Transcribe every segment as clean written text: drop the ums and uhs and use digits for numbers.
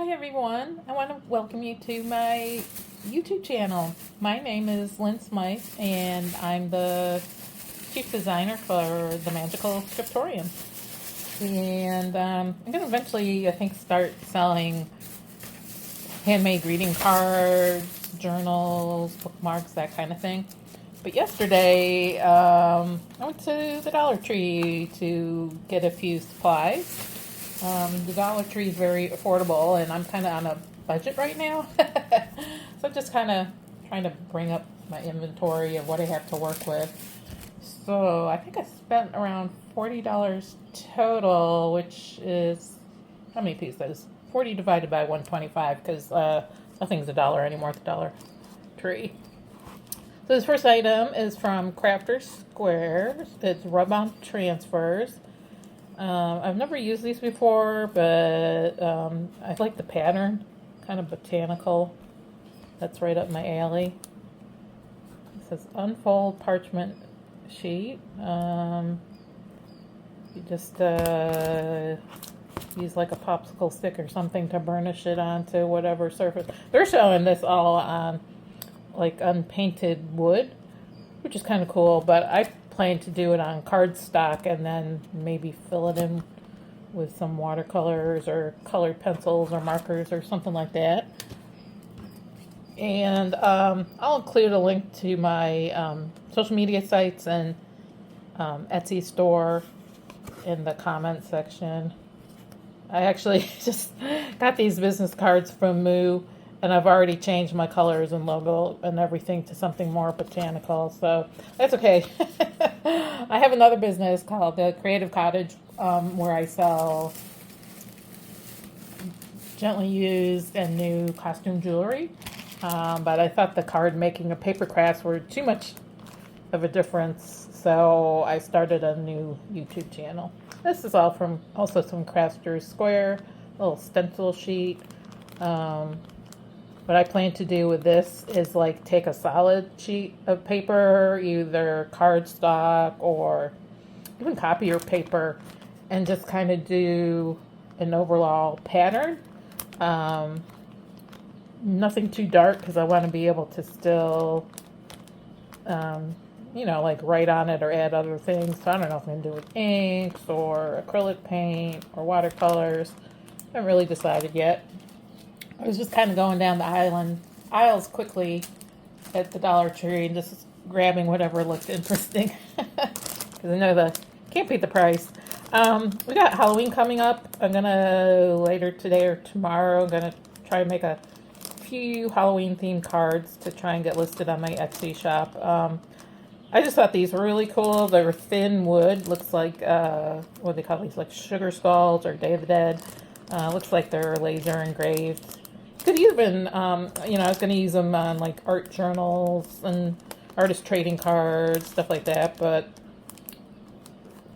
Hi everyone, I want to welcome you to my YouTube channel. My name is Lynn Smythe and I'm the chief designer for the Magical Scriptorium. And I'm going to eventually, I think, start selling handmade greeting cards, journals, bookmarks, that kind of thing. But yesterday, I went to the Dollar Tree to get a few supplies. The Dollar Tree is very affordable, and I'm kind of on a budget right now. So I'm just kind of trying to bring up my inventory of what I have to work with. So I think I spent around $40 total, which is, how many pieces? 40 divided by 125, because nothing's $1 anymore at the Dollar Tree. So this first item is from Crafter Squares. It's rub-on transfers. I've never used these before, but I like the pattern, kind of botanical. That's right up my alley. It says unfold parchment sheet. You just use like a popsicle stick or something to burnish it onto whatever surface. They're showing this all on like unpainted wood, which is kind of cool, but I plan to do it on cardstock and then maybe fill it in with some watercolors or colored pencils or markers or something like that. And I'll include a link to my social media sites and Etsy store in the comment section. I actually just got these business cards from Moo, and I've already changed my colors and logo and everything to something more botanical, so that's okay. I have another business called the Creative Cottage, where I sell gently used and new costume jewelry. But I thought the card making and paper crafts were too much of a difference, so I started a new YouTube channel. This is all from also some Crafter Square, little stencil sheet. What I plan to do with this is like take a solid sheet of paper, either cardstock or even copier paper, and just kind of do an overall pattern. Nothing too dark because I want to be able to still, like write on it or add other things. So I don't know if I'm going to do it with inks or acrylic paint or watercolors. I haven't really decided yet. I was just kind of going down the aisles quickly at the Dollar Tree and just grabbing whatever looked interesting. Because I know can't beat the price. We got Halloween coming up. I'm going to, later today or tomorrow, I'm going to try to make a few Halloween themed cards to try and get listed on my Etsy shop. I just thought these were really cool. They were thin wood. Looks like, what do they call these? Like sugar skulls or Day of the Dead. Looks like they're laser engraved. Could even, I was going to use them on like art journals and artist trading cards, stuff like that, but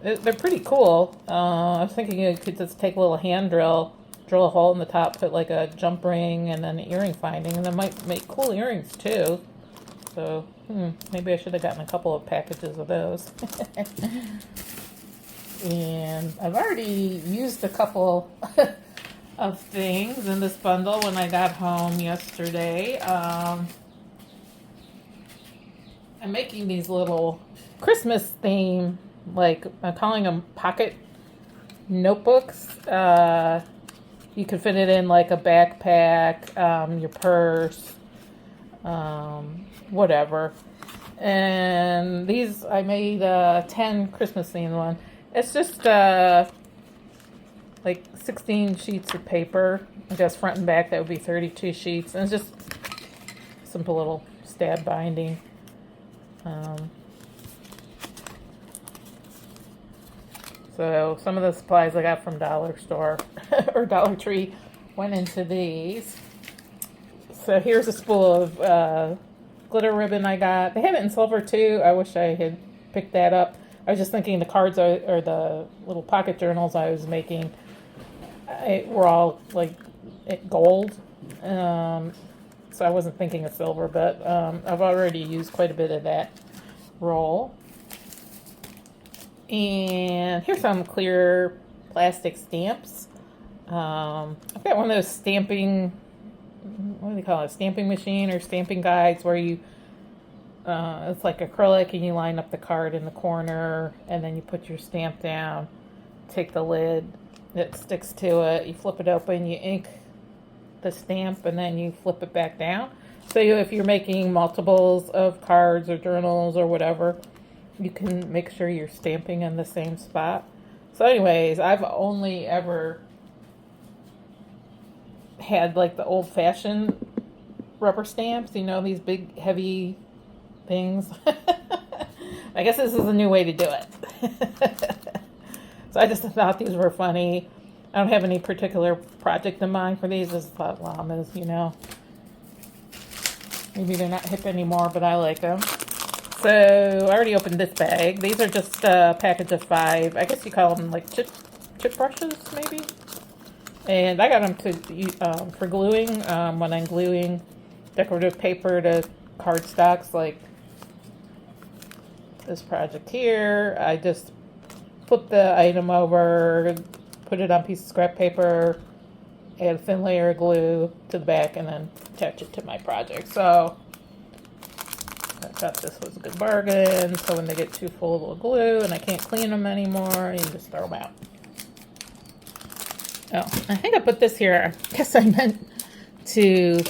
they're pretty cool. I was thinking you could just take a little hand drill a hole in the top, put like a jump ring and then an earring finding, and that might make cool earrings too. So, maybe I should have gotten a couple of packages of those. And I've already used a couple of things in this bundle when I got home yesterday. I'm making these little Christmas theme, like I'm calling them pocket notebooks. You could fit it in like a backpack, your purse, whatever. And these, I made 10 Christmas themed one. It's just like 16 sheets of paper. I guess front and back that would be 32 sheets. And it's just simple little stab binding. So some of the supplies I got from Dollar Store or Dollar Tree went into these. So here's a spool of glitter ribbon I got. They have it in silver too. I wish I had picked that up. I was just thinking the cards or the little pocket journals I was making were all like gold. So I wasn't thinking of silver, but I've already used quite a bit of that roll. And here's some clear plastic stamps. I've got one of those stamping, what do they call it, stamping machine or stamping guides where you, it's like acrylic and you line up the card in the corner and then you put your stamp down, take the lid that sticks to it, you flip it open, you ink the stamp, and then you flip it back down. So if you're making multiples of cards or journals or whatever, you can make sure you're stamping in the same spot. So anyways, I've only ever had like the old-fashioned rubber stamps, you know, these big heavy things. I guess this is a new way to do it. So I just thought these were funny. I don't have any particular project in mind for these. I just thought llamas, you know. Maybe they're not hip anymore, but I like them. So I already opened this bag. These are just a package of 5. I guess you call them like chip brushes, maybe. And I got them to for gluing when I'm gluing decorative paper to cardstocks, like this project here. I just flip the item over, put it on a piece of scrap paper, add a thin layer of glue to the back, and then attach it to my project. So I thought this was a good bargain. So when they get too full of glue and I can't clean them anymore, you just throw them out. Oh, I think I put this here. I guess I meant to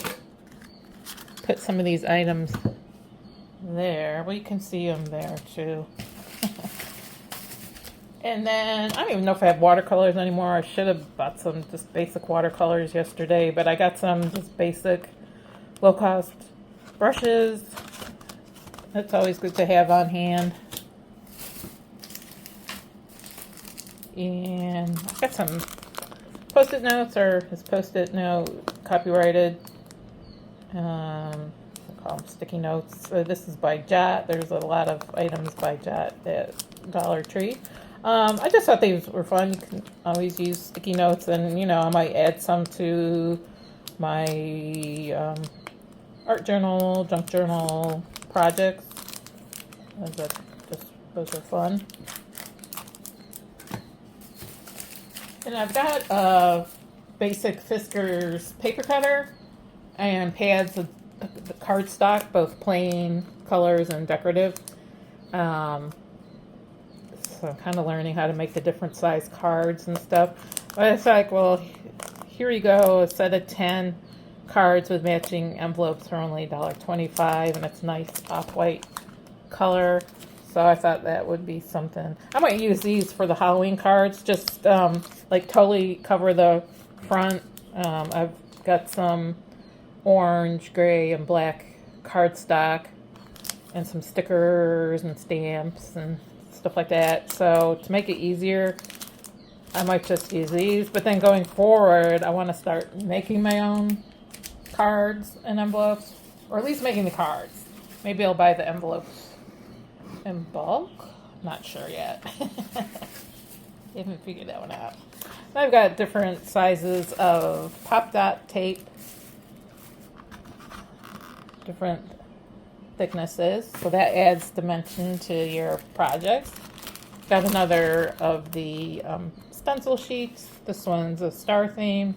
put some of these items there. Well, you can see them there too. And then, I don't even know if I have watercolors anymore. I should have bought some just basic watercolors yesterday, but I got some just basic low-cost brushes. That's always good to have on hand. And I've got some Post-it notes, or this Post-it note copyrighted. I call them sticky notes. This is by Jot. There's a lot of items by Jot at Dollar Tree. I just thought these were fun. You can always use sticky notes, and you know, I might add some to my art journal, junk journal projects. Those are fun. And I've got a basic Fisker's paper cutter and pads of the cardstock, both plain, colors, and decorative. So I'm kind of learning how to make the different size cards and stuff. But it's like, well, here you go, a set of 10 cards with matching envelopes for only $1.25, and it's nice off-white color. So I thought that would be something. I might use these for the Halloween cards, just like totally cover the front. I've got some orange, gray, and black cardstock and some stickers and stamps and stuff like that. So to make it easier, I might just use these. But then going forward, I want to start making my own cards and envelopes, or at least making the cards. Maybe I'll buy the envelopes in bulk. Not sure yet. Haven't figured that one out. I've got different sizes of pop dot tape, different thicknesses, so that adds dimension to your projects. Got another of the stencil sheets. This one's a star theme,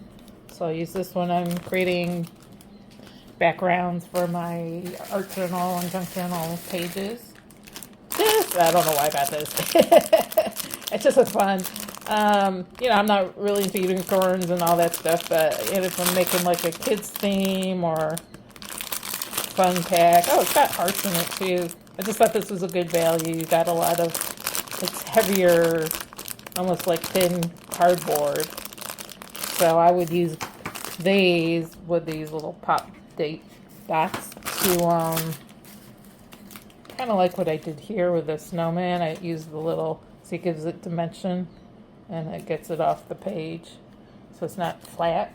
so I'll use this when I'm creating backgrounds for my art journal and junk journal pages. I don't know why I got this. It's just a fun. You know, I'm not really into unicorns and all that stuff, but if I'm making like a kid's theme or fun pack. Oh, it's got hearts in it too. I just thought this was a good value. You got a lot of, it's heavier, almost like thin cardboard. So I would use these with these little pop date dots to kind of like what I did here with the snowman. I used the little, so it gives it dimension and it gets it off the page so it's not flat.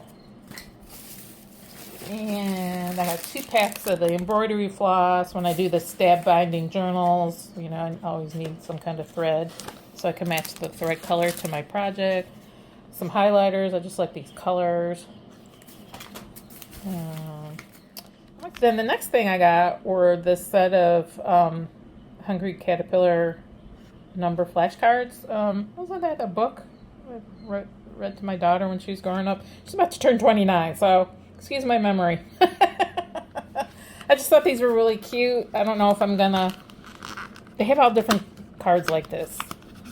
And I have 2 packs of the embroidery floss. When I do the stab binding journals, you know, I always need some kind of thread so I can match the thread color to my project. Some highlighters. I just like these colors. Then the next thing I got were this set of Hungry Caterpillar number flashcards. Wasn't that a book read to my daughter when she was growing up. She's about to turn 29, so excuse my memory. I just thought these were really cute. I don't know if I'm gonna... They have all different cards like this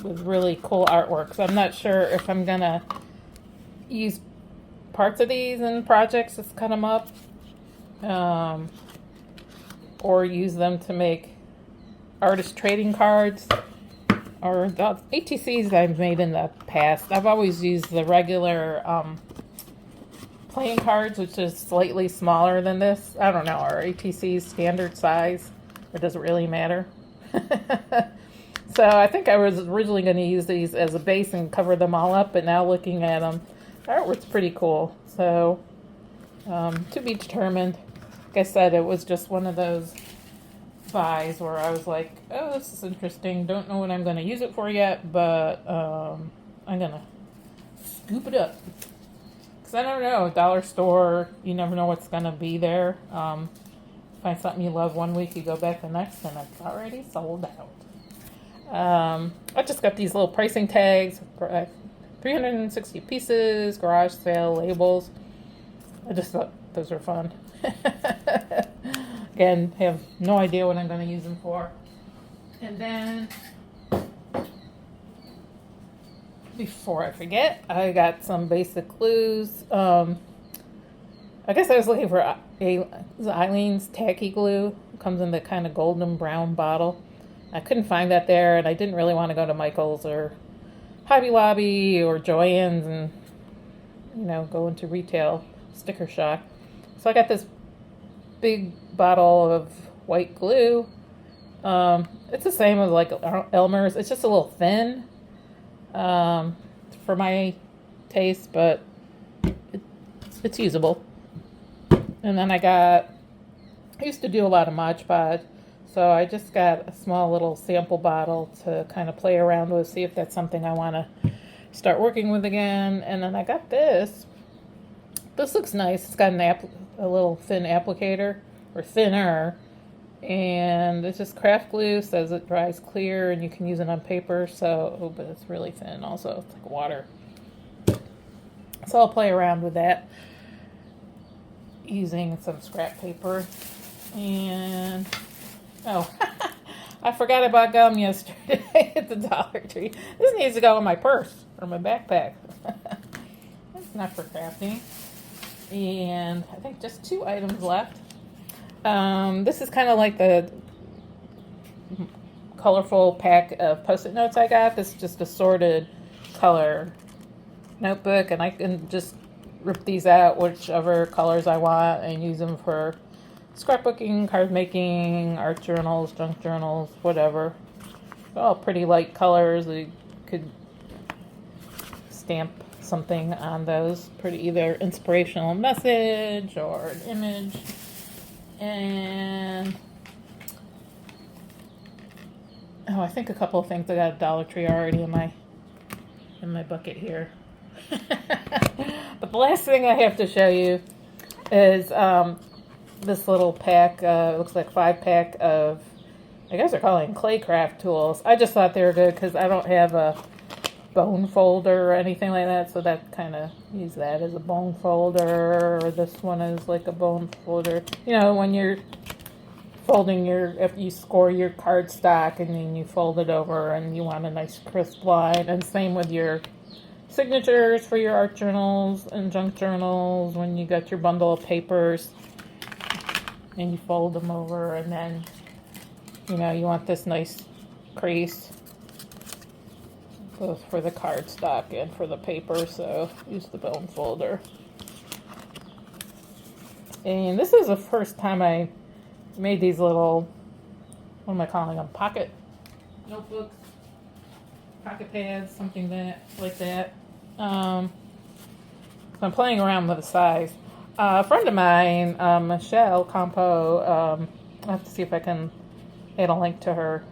with really cool artwork, so I'm not sure if I'm gonna use parts of these in projects, just cut them up, or use them to make artist trading cards, or the ATCs I've made in the past. I've always used the regular playing cards, which is slightly smaller than this. I don't know, are ATCs standard size, or does it really matter? So I think I was originally going to use these as a base and cover them all up, but now looking at them, the artwork's pretty cool. So to be determined. Like I said, it was just one of those buys where I was like, oh, this is interesting. Don't know what I'm going to use it for yet, but I'm going to scoop it up. Because I don't know, dollar store, you never know what's going to be there. Find something you love one week, you go back the next, and it's already sold out. I just got these little pricing tags, 360 pieces, garage sale labels. I just thought those were fun. Again, have no idea what I'm going to use them for. And then, before I forget, I got some basic glues. I guess I was looking for Eileen's tacky glue. It comes in the kind of golden brown bottle. I couldn't find that there, and I didn't really want to go to Michael's or Hobby Lobby or Joann's and, go into retail sticker shock. So I got this big bottle of white glue. It's the same as like Elmer's. It's just a little thin for my taste, but it's usable. And then I used to do a lot of Mod Podge, so I just got a small little sample bottle to kind of play around with, see if that's something I want to start working with again. And then I got this. This looks nice. It's got a little thin applicator, or thinner, and it's just craft glue. Says it dries clear and you can use it on paper. But it's really thin also. It's like water. So I'll play around with that using some scrap paper. And I forgot about gum yesterday at the Dollar Tree. This needs to go in my purse or my backpack. It's not for crafting. And I think just 2 items left. This is kind of like the colorful pack of Post-it notes I got. This is just a sorted color notebook, and I can just rip these out whichever colors I want and use them for scrapbooking, card making, art journals, junk journals, whatever. They're all pretty light colors. You could stamp something on those, pretty either inspirational message or an image. And I think a couple of things. I got a Dollar Tree already in my bucket here. But the last thing I have to show you is this little pack. It looks like 5-pack of, I guess they're calling clay craft tools. I just thought they were good because I don't have a bone folder or anything like that, so that kind of use that as a bone folder, or this one is like a bone folder. When you're folding if you score your cardstock and then you fold it over and you want a nice crisp line, and same with your signatures for your art journals and junk journals, when you got your bundle of papers and you fold them over, and then you want this nice crease both for the cardstock and for the paper, so use the bone folder. And this is the first time I made these little, what am I calling them, pocket notebooks, pocket pads, something like that. So I'm playing around with the size. A friend of mine, Michelle Campo, I'll have to see if I can add a link to her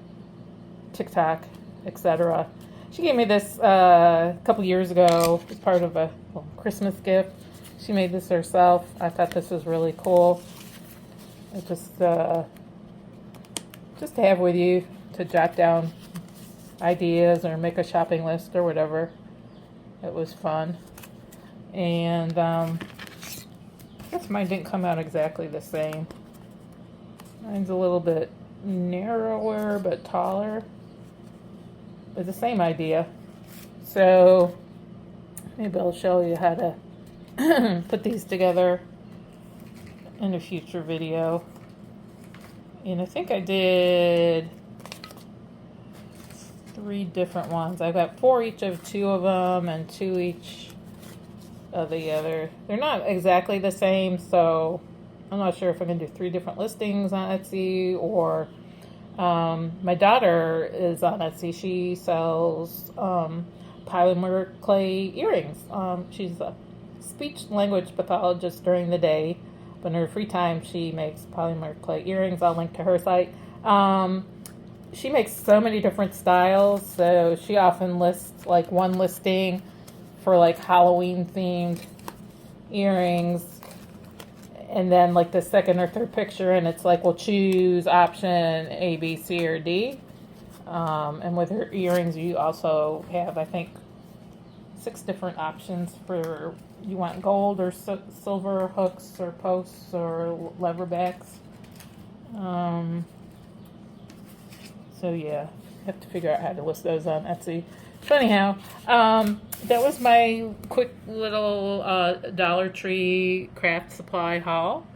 TikTok, etc. She gave me this a couple years ago as part of a Christmas gift. She made this herself. I thought this was really cool. It just to have with you to jot down ideas or make a shopping list or whatever. It was fun. And I guess mine didn't come out exactly the same. Mine's a little bit narrower but taller. It's the same idea. So maybe I'll show you how to put these together in a future video. And I think I did 3 different ones. I got 4 each of 2 of them and 2 each of the other. They're not exactly the same, so I'm not sure if I'm going to do 3 different listings on Etsy or my daughter is on Etsy. She sells polymer clay earrings. She's a speech language pathologist during the day, but in her free time she makes polymer clay earrings. I'll link to her site. She makes so many different styles, so she often lists like one listing for like Halloween themed earrings, and then like the second or third picture and it's like, well, choose option A, B, C, or D. And with her earrings you also have, I think, 6 different options for you want gold or silver hooks or posts or leverbacks. So yeah, I have to figure out how to list those on Etsy. So anyhow, that was my quick little Dollar Tree craft supply haul.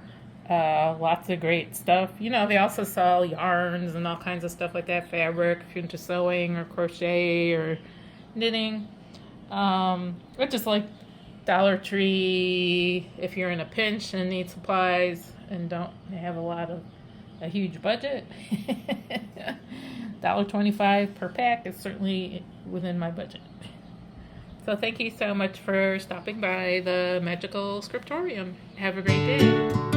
Lots of great stuff. You know, they also sell yarns and all kinds of stuff like that, fabric, if you're into sewing or crochet or knitting. I just like Dollar Tree if you're in a pinch and need supplies and don't have a huge budget. $1.25 per pack is certainly within my budget. So thank you so much for stopping by the Magical Scriptorium. Have a great day.